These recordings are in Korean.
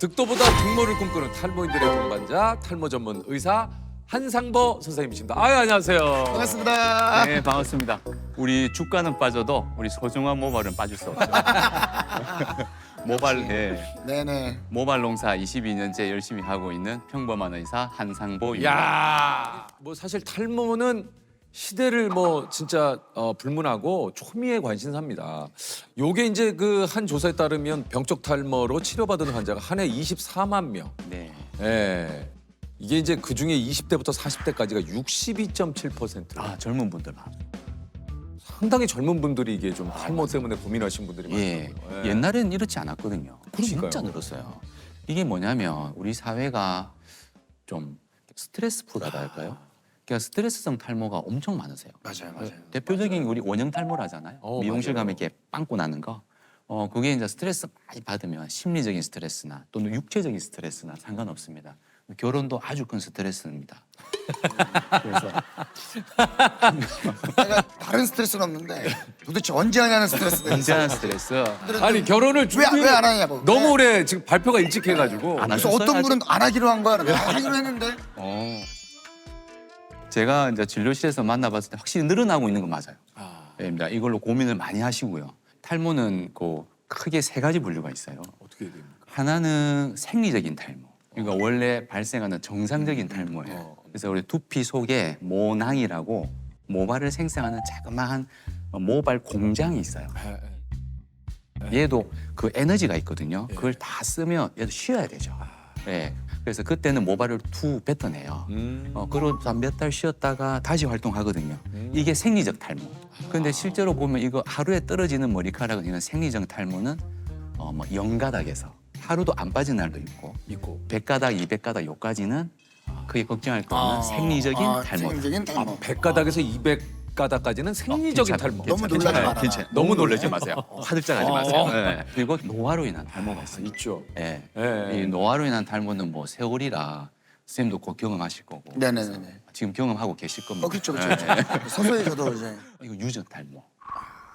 득도보다 득모를 꿈꾸는 탈모인들의 동반자 탈모 전문 의사 한상보 선생님이십니다. 안녕하세요. 반갑습니다. 네, 반갑습니다. 우리 주가는 빠져도 우리 소중한 모발은 빠질 수 없죠. 네네. 모발 농사 22년째 열심히 하고 있는 평범한 의사 한상보입니다. 야, 뭐 사실 탈모는 시대를 뭐 진짜 불문하고 초미의 관심사입니다. 요게 이제 그 한 조사에 따르면 병적 탈모로 치료받은 환자가 한 해 24만 명. 네. 예. 이게 이제 그 중에 20대부터 40대까지가 62.7%. 젊은 분들 많아요. 상당히 젊은 분들이 이게 좀 탈모 때문에 고민하신 분들이 예. 많더라고요. 예. 옛날에는 이렇지 않았거든요. 그러니까요. 진짜 늘었어요. 이게 뭐냐면 우리 사회가 좀 스트레스풀하다 할까요? 그러니까 스트레스성 탈모가 엄청 많으세요. 맞아요. 대표적인 우리 원형 탈모라잖아요. 미용실 맞아요. 가면 이렇게 빵꾸 나는 거. 그게 이제 스트레스 많이 받으면 심리적인 스트레스나 또는 육체적인 스트레스나 상관없습니다. 결혼도 아주 큰 스트레스입니다. 그래서 내가 다른 스트레스는 없는데 도대체 언제 하냐는 스트레스가 언제나 스트레스. 아니 결혼을 왜안 하냐고. 너무 오래 지금 발표가 일찍 해가지고 안 그래서 하셨어요, 어떤 분은 아직? 안 하기로 한 거야. 안 하기로 했는데. 제가 이제 진료실에서 만나봤을 때 확실히 늘어나고 있는 건 맞아요. 아, 네, 이걸로 고민을 많이 하시고요. 탈모는 그 크게 세 가지 분류가 있어요. 어떻게 해야 됩니까? 하나는 생리적인 탈모. 그러니까 원래 발생하는 정상적인 탈모예요. 그래서 우리 두피 속에 모낭이라고 모발을 생성하는 자그마한 모발 공장이 있어요. 얘도 그 에너지가 있거든요. 그걸 다 쓰면 얘도 쉬어야 되죠. 네. 그래서 그때는 모발을 툭 뱉어내요. 그러고 몇 달 쉬었다가 다시 활동하거든요. 이게 생리적 탈모. 근데 실제로 보면 이거 하루에 떨어지는 머리카락은 이런 생리적 탈모는 뭐 0가닥에서 하루도 안 빠진 날도 있고 100가닥, 200가닥 요까지는 크게 걱정할 거 없는 생리적인 탈모. 생리적인 탈모. 100가닥에서 200가닥까지는 생리적인 탈모. 너무 놀라지 마라. 너무 놀라지 마세요. 화들짝하지 마세요. 네. 그리고 노화로 인한 탈모가 있어요. 있죠. 예. 예. 이 노화로 인한 탈모는 뭐 세월이라 선생님도 곧 경험하실 거고. 네네네. 지금 경험하고 계실 겁니다. 그렇죠. 예. 서서히 저도 이제. 이거 유전 탈모.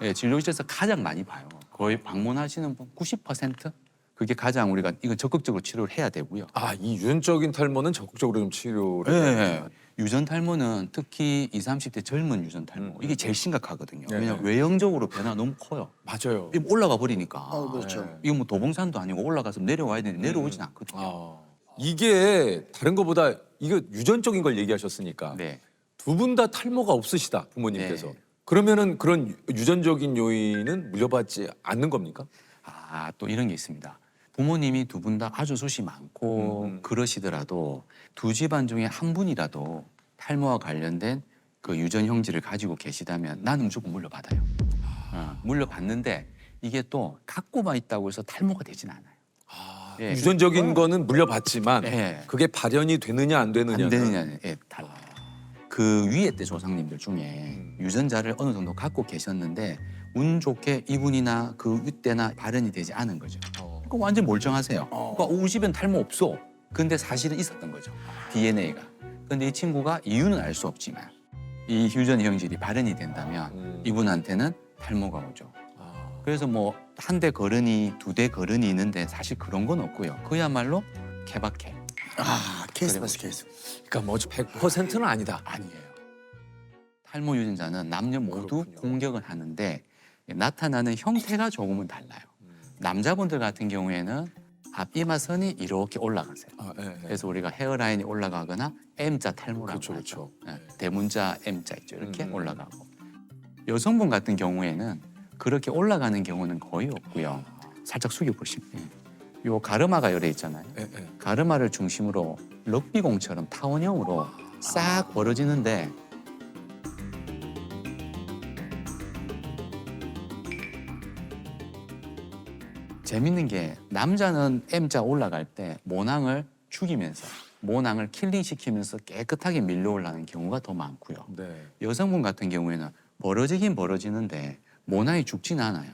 예, 진료실에서 가장 많이 봐요. 거의 방문하시는 분 90%? 그게 가장 우리가 이건 적극적으로 치료를 해야 되고요. 아, 이 유전적인 탈모는 적극적으로 좀 치료를. 예. 유전 탈모는 특히 20, 30대 젊은 유전 탈모 이게 제일 심각하거든요. 네. 왜냐하면 외형적으로 변화가 너무 커요. 맞아요. 이거 올라가 버리니까. 그렇죠. 이거 뭐 도봉산도 아니고 올라가서 내려와야 되는데 내려오진 않거든요. 아, 이게 다른 것보다 이거 유전적인 걸 얘기하셨으니까 네. 두 분 다 탈모가 없으시다 부모님께서. 네. 그러면은 그런 유전적인 요인은 물려받지 않는 겁니까? 또 이런 게 있습니다. 부모님이 두 분 다 아주 숱이 많고 그러시더라도 두 집안 중에 한 분이라도 탈모와 관련된 그 유전 형질을 가지고 계시다면 나는 무조건 물려받아요. 물려받는데 이게 또 갖고만 있다고 해서 탈모가 되진 않아요. 예. 유전적인 거는 물려받지만 예. 그게 발현이 되느냐 안 되느냐. 안 되느냐는 달라요. 그 위에 때 조상님들 중에 유전자를 어느 정도 갖고 계셨는데 운 좋게 이분이나 그 윗대나 발현이 되지 않은 거죠. 그러니까 완전 멀쩡하세요. 그러니까 우리 집엔 탈모 없어. 근데 사실은 있었던 거죠. DNA가. 근데 이 친구가 이유는 알 수 없지만 이 유전 형질이 발현이 된다면 이분한테는 탈모가 오죠. 그래서 뭐 한 대 거른이 두 대 거른이 있는데 사실 그런 건 없고요. 그야말로 케바케. 케이스 바이 케이스. 그러니까 뭐 100%는 아니다. 아니에요. 탈모 유전자는 남녀 모두 그렇군요. 공격을 하는데 나타나는 형태가 조금은 달라요. 남자분들 같은 경우에는 앞이마선이 이렇게 올라가세요. 예. 그래서 우리가 헤어라인이 올라가거나 M자 탈모라고 그렇죠, 하죠. 그렇죠. 예, 대문자 M자 있죠. 이렇게 올라가고. 여성분 같은 경우에는 그렇게 올라가는 경우는 거의 없고요. 살짝 숙여보시면 요 가르마가 열려 있잖아요. 예. 가르마를 중심으로 럭비공처럼 타원형으로 싹 벌어지는데 재밌는 게 남자는 M자 올라갈 때 모낭을 죽이면서 모낭을 킬링시키면서 깨끗하게 밀려올라는 경우가 더 많고요. 네. 여성분 같은 경우에는 벌어지긴 벌어지는데 모낭이 죽진 않아요.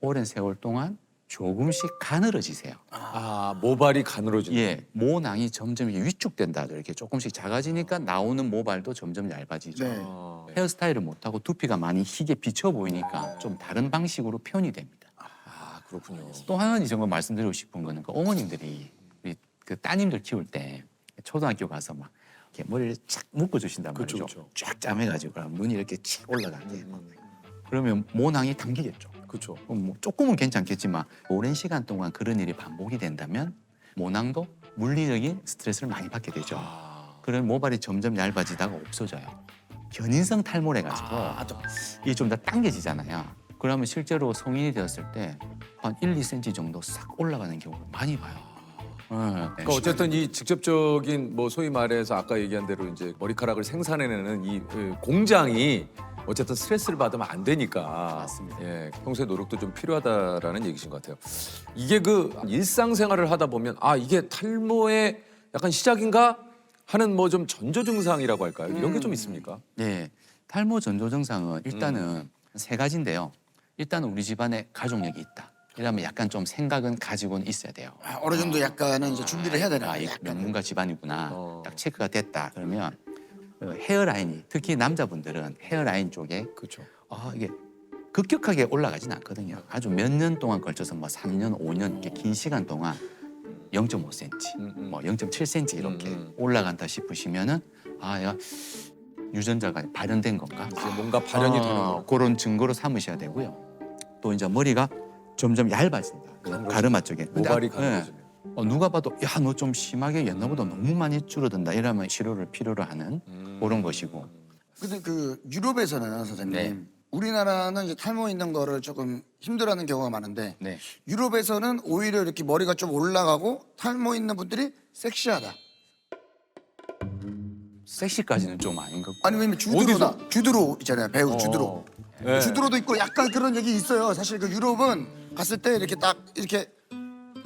오랜 세월 동안 조금씩 가늘어지세요. 아, 모발이 가늘어지는. 예, 모낭이 점점 위축된다. 이렇게 조금씩 작아지니까 나오는 모발도 점점 얇아지죠. 네. 헤어스타일을 못하고 두피가 많이 희게 비쳐 보이니까 좀 다른 방식으로 표현이 됩니다. 아, 그렇군요. 또 하나 정말 말씀드리고 싶은 거는 그 어머님들이 그 따님들 키울 때 초등학교 가서 막 이렇게 머리를 착 묶어 주신단 그쵸, 말이죠. 그쵸. 쫙 짜매가지고 그럼 눈이 이렇게 착 올라가게. 그러면 모낭이 당기겠죠. 그렇죠. 뭐 조금은 괜찮겠지만 오랜 시간 동안 그런 일이 반복이 된다면 모낭도 물리적인 스트레스를 많이 받게 되죠. 그런 모발이 점점 얇아지다가 없어져요. 견인성 탈모래 가지고 이게 좀 더 당겨지잖아요. 그러면 실제로 성인이 되었을 때 한 1~2cm 정도 싹 올라가는 경우를 많이 봐요. 그러니까 어쨌든 이 직접적인 뭐 소위 말해서 아까 얘기한 대로 이제 머리카락을 생산해내는 이 공장이 어쨌든 스트레스를 받으면 안 되니까 맞습니다. 예, 평소에 노력도 좀 필요하다라는 얘기신 것 같아요. 이게 그 일상생활을 하다 보면 아 이게 탈모의 약간 시작인가 하는 뭐 좀 전조 증상이라고 할까요? 이런 게 좀 있습니까? 네, 탈모 전조 증상은 일단은 세 가지인데요. 일단은 우리 집안에 가족력이 있다. 이러면 약간 좀 생각은 가지고는 있어야 돼요. 어느 정도 약간은 이제 준비를 해야 되나? 아, 이 약간. 명문가 집안이구나. 어. 딱 체크가 됐다. 그러면 헤어라인이 특히 남자분들은 헤어라인 쪽에 그렇죠. 이게 급격하게 올라가진 않거든요. 아주 몇 년 동안 걸쳐서 뭐 3년, 5년 이렇게 긴 시간 동안 0.5cm, 뭐 0.7cm 이렇게 올라간다 싶으시면은 얘가 유전자가 발현된 건가? 이제 뭔가 발현이 되는 거. 그런 증거로 삼으셔야 되고요. 또 이제 머리가 점점 얇아진다. 가르마 쪽에. 근데 모발이 예. 가늘어지네요. 누가 봐도 야 너 좀 심하게 옛날보다 너무 많이 줄어든다 이러면 치료를 필요로 하는 그런 것이고. 근데 그 유럽에서는 선생님 네. 우리나라는 이제 탈모 있는 거를 조금 힘들어하는 경우가 많은데 네. 유럽에서는 오히려 이렇게 머리가 좀 올라가고 탈모 있는 분들이 섹시하다. 섹시까지는 좀 아닌 것 같고. 아니 왜냐면 주드로 있잖아요. 배우 주드로. 네. 주드로도 있고 약간 그런 얘기 있어요. 사실 그 유럽은 갔을 때 이렇게 딱 이렇게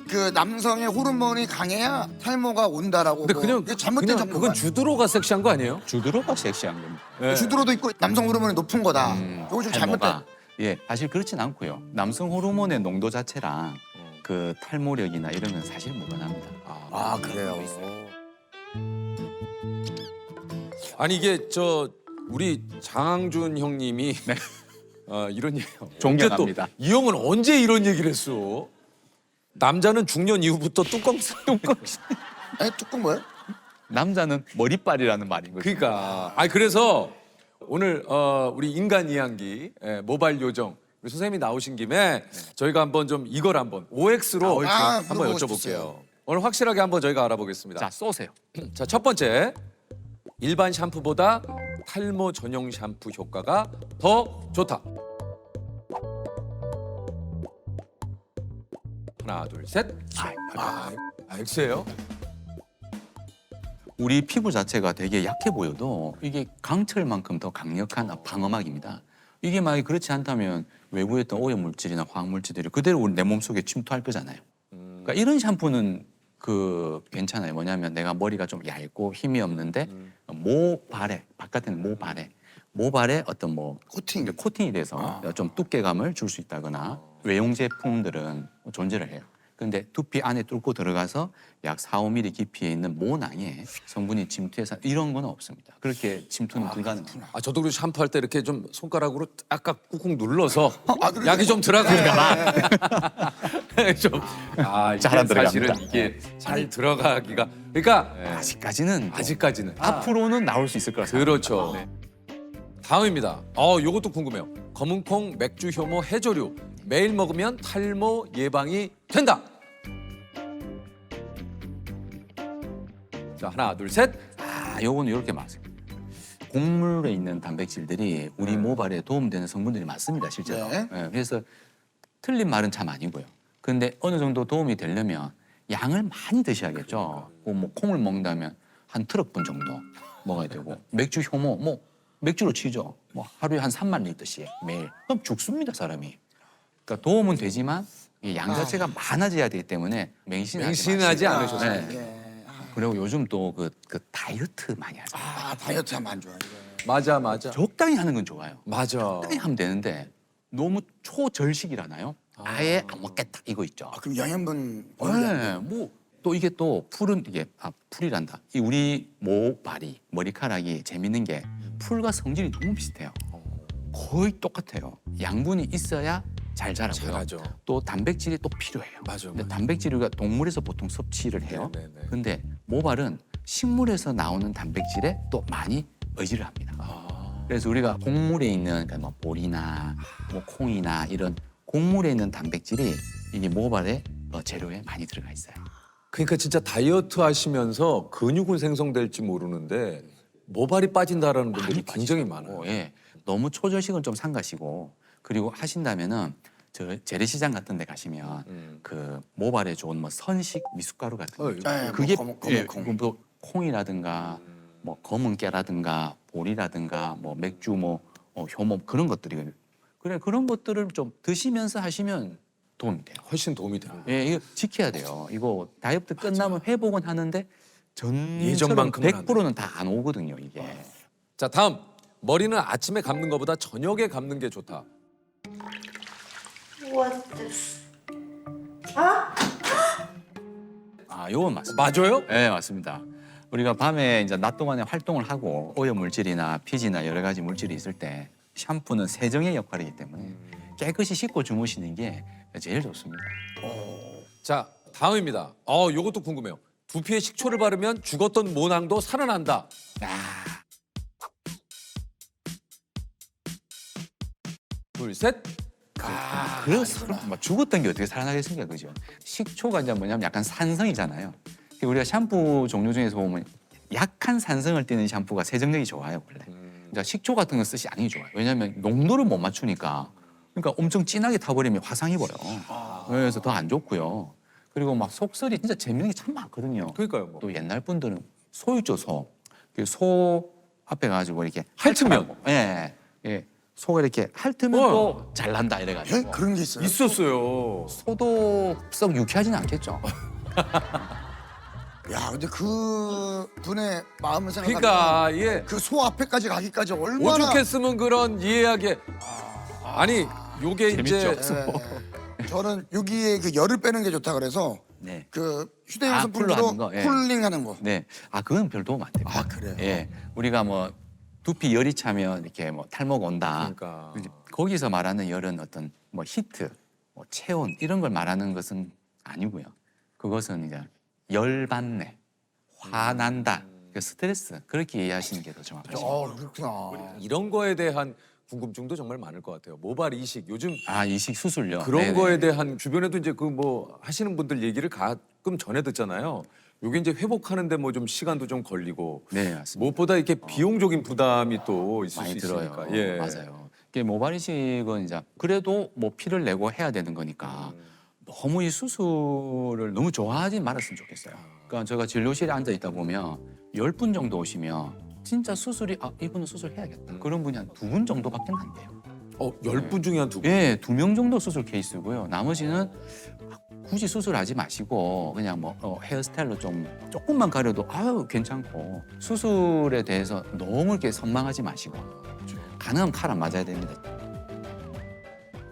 그 남성의 호르몬이 강해야 탈모가 온다라고. 근데 뭐 그냥 이게 잘못된 그냥 그건 주드로가 섹시한 거 아니에요? 주드로가 섹시한 겁니다. 예. 주드로도 있고 남성 호르몬이 높은 거다. 이거 좀 잘못된. 탈모가. 예, 사실 그렇진 않고요. 남성 호르몬의 농도 자체랑 그 탈모력이나 이런 건 사실 무관합니다. 아 그래요. 아니 이게 우리 장항준 형님이 이런 얘기 존경합니다. 이 형은 언제 이런 얘기를 했어? 남자는 중년 이후부터 뚜껑 아니 뚜껑 뭐요? 남자는 머리빨이라는 말인 거죠. 그러니까 그래서 오늘 우리 인간 이양기 모발 요정 우리 선생님이 나오신 김에 저희가 한번 좀 이걸 한번 OX로 한번 물어보고 여쭤볼게요. 싶었어요. 오늘 확실하게 한번 저희가 알아보겠습니다. 자, 쏘세요. 자, 첫 번째. 일반 샴푸보다 탈모 전용 샴푸 효과가 더 좋다. 하나, 둘, 셋. X예요? 우리 피부 자체가 되게 약해 보여도 이게 강철만큼 더 강력한 방어막입니다. 이게 만약에 그렇지 않다면 외부에 있던 오염물질이나 화학물질들이 그대로 내 몸속에 침투할 거잖아요. 그러니까 이런 샴푸는 괜찮아요. 뭐냐면 내가 머리가 좀 얇고 힘이 없는데 모발에 바깥에는 모발에 어떤 코팅. 코팅이 돼서 좀 두께감을 줄 수 있다거나 외용 제품들은 존재를 해요. 근데 두피 안에 뚫고 들어가서 약 4~5mm 깊이에 있는 모낭에 성분이 침투해서 이런 건 없습니다. 그렇게 침투는 불가능합니다. 저도 그리고 샴푸할 때 이렇게 좀 손가락으로 아까 꾹꾹 눌러서 그러게. 약이 좀 들어가니까 좀 잘안 사실은 들어갑니다. 이게 잘 들어가기가 그러니까 아직까지는 앞으로는 나올 수 있을 거라 그렇죠. 다음입니다. 요것도 궁금해요. 검은콩, 맥주, 효모, 해조류 매일 먹으면 탈모 예방이 된다. 자, 하나, 둘, 셋. 요거는 이렇게 마세요. 곡물에 있는 단백질들이 우리 모발에 도움되는 성분들이 많습니다, 실제로. 네. 그래서 틀린 말은 참 아니고요. 근데 어느 정도 도움이 되려면 양을 많이 드셔야겠죠. 뭐 콩을 먹는다면 한 트럭분 정도 먹어야 되고 맥주 효모 맥주로 치죠. 하루에 한 3만 리터씩 매일. 그럼 죽습니다, 사람이. 그러니까 도움은 되지만 이 양 자체가 많아져야 되기 때문에 맹신하지 않으셨어요. 네. 그리고 요즘 또 그 다이어트 많이 하죠. 다이어트 하면 안 좋아요. 맞아. 적당히 하는 건 좋아요. 맞아. 적당히 하면 되는데 너무 초절식이라나요? 아예 안 먹겠다 이거 있죠. 그럼 영양분. 네, 또 이게 또 풀은 이게 풀이란다. 이 우리 모발이 머리카락이 재밌는 게 풀과 성질이 너무 비슷해요. 거의 똑같아요. 양분이 있어야 잘 자라고요. 잘하죠. 또 단백질이 또 필요해요. 맞아요, 근데 맞아요. 단백질을 우리가 동물에서 보통 섭취를 해요. 네, 네, 네. 근데 모발은 식물에서 나오는 단백질에 또 많이 의지를 합니다. 아. 그래서 우리가 곡물에 있는 그러니까 뭐 보리나 뭐 콩이나 이런 곡물에 있는 단백질이 이게 모발의 재료에 많이 들어가 있어요. 그러니까 진짜 다이어트 하시면서 근육은 생성될지 모르는데 모발이 빠진다라는 분들이 굉장히 많아요. 예. 너무 초절식은 좀 삼가시고 그리고 하신다면은 저 재래시장 같은 데 가시면 그 모발에 좋은 뭐 선식 미숫가루 같은 거 있죠. 네, 그게 뭐 예, 검은 콩. 뭐 콩이라든가 뭐 검은 깨라든가 보리라든가 뭐 맥주 뭐 효모 그런 것들이 그래 그런 것들을 좀 드시면서 하시면 도움이 돼요. 훨씬 도움이 됩니다. 예, 이거 지켜야 돼요. 이거 다이어트 끝나면 회복은 하는데 전처럼 예전만큼은 안 100%는 다 안 오거든요, 이게. 자, 다음. 머리는 아침에 감는 것보다 저녁에 감는 게 좋다. What this? 아, 요건 맞습니다. 맞아요? 네, 맞습니다. 우리가 밤에 이제 낮 동안에 활동을 하고 오염 물질이나 피지나 여러 가지 물질이 있을 때 샴푸는 세정의 역할이기 때문에 깨끗이 씻고 주무시는 게 제일 좋습니다. 자, 다음입니다. 요것도 궁금해요. 두피에 식초를 바르면 죽었던 모낭도 살아난다. 둘, 셋. 그래서 뭐 죽었던 게 어떻게 살아나겠습니까, 그죠? 식초가 이제 뭐냐면 약간 산성이잖아요. 우리가 샴푸 종류 중에서 보면 약한 산성을 띠는 샴푸가 세정력이 좋아요, 원래. 그러니까 식초 같은 거 쓰시 않는 게 좋아요. 왜냐하면 농도를 못 맞추니까. 그러니까 엄청 진하게 타버리면 화상 입어요. 그래서 더 안 좋고요. 그리고 막 속설이 진짜 재밌는 게 참 많거든요. 그러니까요, 뭐. 또 옛날 분들은 소 있죠, 소. 그 소 앞에 가지고 이렇게 핥으면? 핥으라고. 예, 예. 소가 이렇게 핥으면 또 잘난다 이래가지고. 예? 그런 게 있어요? 있었어요. 소도 썩 유쾌하진 않겠죠. 야, 근데 그 분의 마음을 생각하면 그러니까 예. 그 소 앞에까지 가기까지 얼마나 오죽했으면 그런 이해하게. 아니, 요게 이제 재밌죠? 저는 여기에 그 열을 빼는 게 좋다 그래서 네. 그 휴대용 아, 선풍기로 쿨로 하는 거? 예. 쿨링하는 거. 네. 아, 그건 별 도움 안 됩니다. 아, 그래요? 예. 우리가 뭐 두피 열이 차면 이렇게 뭐 탈모가 온다. 그러니까. 이제 거기서 말하는 열은 어떤 뭐 히트, 뭐 체온 이런 걸 말하는 것은 아니고요. 그것은 이제 열받네, 화난다, 그 스트레스 그렇게 이해하시는 게 더 정확하죠. 그렇구나. 이런 거에 대한 궁금증도 정말 많을 것 같아요. 모발 이식 요즘 아, 이식 수술요. 그런 네네. 거에 대한 주변에도 이제 그 뭐 하시는 분들 얘기를 가끔 전해 듣잖아요. 요게 이제 회복하는데 뭐 좀 시간도 좀 걸리고 네, 맞습니다. 무엇보다 이렇게 비용적인 부담이 또 있을 많이 수 들어요. 있으니까. 예. 맞아요. 이게 모발 이식은 이제 그래도 뭐 피를 내고 해야 되는 거니까 너무 이 수술을 너무 좋아하지 말았으면 좋겠어요. 그러니까 제가 진료실에 앉아 있다 보면 10분 정도 오시면 진짜 수술이 이분은 수술해야겠다. 그런 분이 한 2분 정도밖에 안 돼요. 10분 중에 한 2분. 예, 2명 정도 수술 케이스고요. 나머지는 굳이 수술하지 마시고 그냥 뭐 헤어스타일로 좀 조금만 가려도 아유 괜찮고 수술에 대해서 너무 이렇게 선망하지 마시고 가능하면 칼 안 맞아야 됩니다.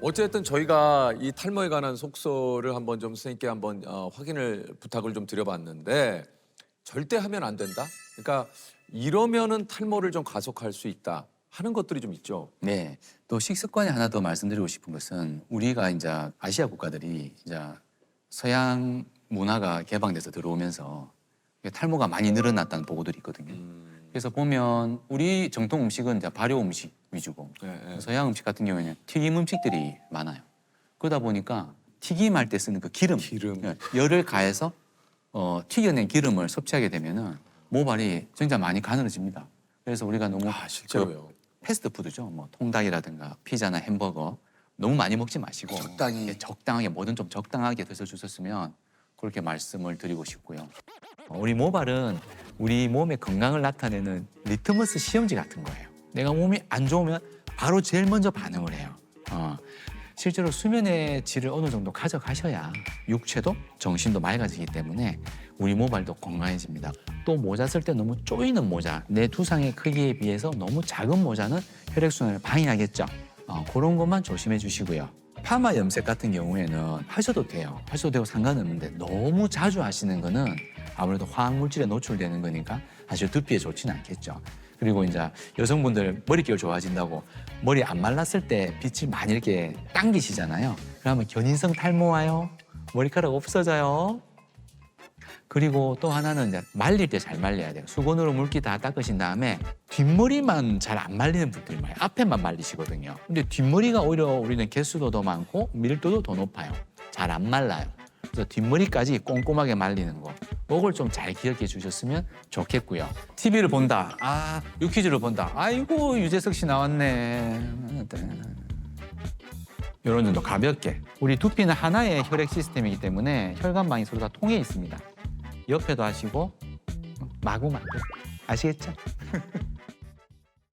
어쨌든 저희가 이 탈모에 관한 속설을 한번 좀 선생님께 한번 확인을 부탁을 좀 드려봤는데 절대 하면 안 된다. 그러니까 이러면은 탈모를 좀 가속할 수 있다 하는 것들이 좀 있죠. 네, 또 식습관에 하나 더 말씀드리고 싶은 것은 우리가 이제 아시아 국가들이 이제 서양 문화가 개방돼서 들어오면서 탈모가 많이 늘어났다는 보고들이 있거든요. 그래서 보면 우리 정통 음식은 이제 발효 음식 위주고 예. 서양 음식 같은 경우에는 튀김 음식들이 많아요. 그러다 보니까 튀김할 때 쓰는 그 기름, 기름. 열을 가해서 튀겨낸 기름을 섭취하게 되면은 모발이 진짜 많이 가늘어집니다. 그래서 우리가 너무 실제로요. 패스트푸드죠. 뭐 통닭이라든가 피자나 햄버거 너무 많이 먹지 마시고 적당히. 적당하게 뭐든 좀 적당하게 드셔주셨으면 그렇게 말씀을 드리고 싶고요. 우리 모발은 우리 몸의 건강을 나타내는 리트머스 시험지 같은 거예요. 내가 몸이 안 좋으면 바로 제일 먼저 반응을 해요. 실제로 수면의 질을 어느 정도 가져가셔야 육체도 정신도 맑아지기 때문에 우리 모발도 건강해집니다. 또 모자 쓸 때 너무 조이는 모자, 내 두상의 크기에 비해서 너무 작은 모자는 혈액순환을 방해하겠죠. 그런 것만 조심해 주시고요. 파마 염색 같은 경우에는 하셔도 돼요. 하셔도 되고 상관없는데 너무 자주 하시는 거는 아무래도 화학 물질에 노출되는 거니까 사실 두피에 좋지는 않겠죠. 그리고 이제 여성분들 머릿결 좋아진다고 머리 안 말랐을 때 빛을 많이 이렇게 당기시잖아요. 그러면 견인성 탈모 와요. 머리카락 없어져요. 그리고 또 하나는 이제 말릴 때 잘 말려야 돼요. 수건으로 물기 다 닦으신 다음에 뒷머리만 잘 안 말리는 분들이 많아요. 앞에만 말리시거든요. 근데 뒷머리가 오히려 우리는 개수도 더 많고 밀도도 더 높아요. 잘 안 말라요. 그래서 뒷머리까지 꼼꼼하게 말리는 거. 그걸 좀 잘 기억해 주셨으면 좋겠고요. TV를 본다. 아, 유퀴즈를 본다. 아이고, 유재석 씨 나왔네. 이런 정도 가볍게. 우리 두피는 하나의 혈액 시스템이기 때문에 혈관망이 서로 다 통해 있습니다. 옆에도 하시고 마구마구. 아시겠죠?